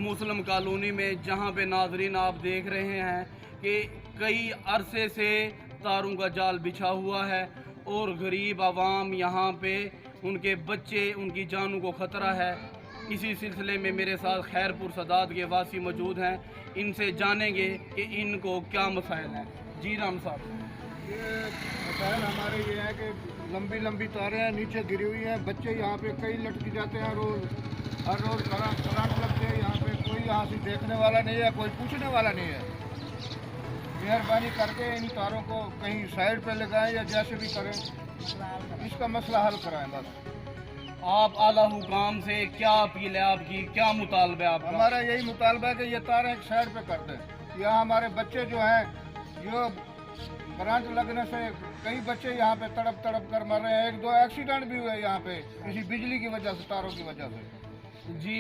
मुस्लिम colony में, जहां पे नाजरीन आप देख रहे हैं कि कई अरसे से तारों का जाल बिछा हुआ है और गरीब आवाम यहाँ पे उनके बच्चे, उनकी जानों को ख़तरा है। इसी सिलसिले में मेरे साथ खैरपुर सदात के वासी मौजूद हैं, इनसे जानेंगे कि इनको क्या मसाइल हैं। जी राम साहब। ये मसाइल हमारे ये है कि लंबी लंबी तारें हैं, नीचे गिरी हुई हैं, बच्चे यहाँ पे कई लटकी जाते हैं, हर रोज़ करंट लगते हैं। यहाँ पे कोई यहाँ से देखने वाला नहीं है, कोई पूछने वाला नहीं है। मेहरबानी करके इन तारों को कहीं साइड पे लगाएं या जैसे भी करें, इसका मसला हल कराएं बस। आप आला हुकाम से क्या अपील है आपकी, क्या मुतालबा है आपका? हमारा यही मुतालबा है कि ये तारें एक साइड पे कर दें। यहाँ हमारे बच्चे जो हैं, जो करंट लगने से कई बच्चे यहाँ पे तड़प तड़प कर मर रहे हैं। 1-2 एक्सीडेंट भी हुए यहाँ पे किसी बिजली की वजह से, तारों की वजह से। जी,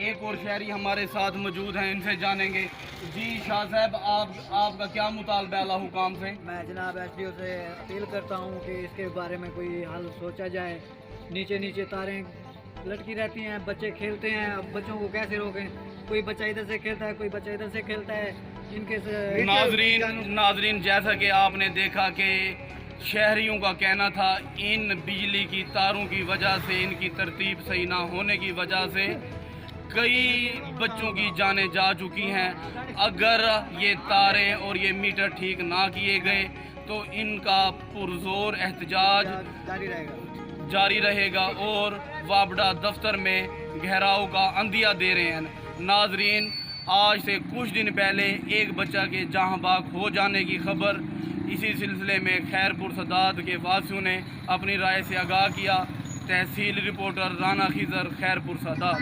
एक और शहरी हमारे साथ मौजूद हैं, इनसे जानेंगे। जी शाह साहब, आपका क्या मुतालबा है आला हुकाम से? मैं जनाब SDO से अपील करता हूँ कि इसके बारे में कोई हल सोचा जाए। नीचे नीचे तारें लटकी रहती हैं, बच्चे खेलते हैं, अब बच्चों को कैसे रोकें? कोई बच्चा इधर से खेलता है, कोई बच्चा इधर से खेलता है। इनके नाजरीन, जैसा कि आपने देखा कि शहरियों का कहना था इन बिजली की तारों की वजह से, इनकी तरतीब सही ना होने की वजह से कई बच्चों की जानें जा चुकी हैं। अगर ये तारें और ये मीटर ठीक ना किए गए तो इनका पुरजोर एहतजाज जारी रहेगा और वाबड़ा दफ्तर में घेराव का अंदिया दे रहे हैं। नाजरीन, आज से कुछ दिन पहले एक बच्चा के जहां बाग हो जाने की खबर, इसी सिलसिले में खैरपुर सदात के वासियों ने अपनी राय से आगाह किया। तहसील रिपोर्टर राना खिजर, खैरपुर सदात।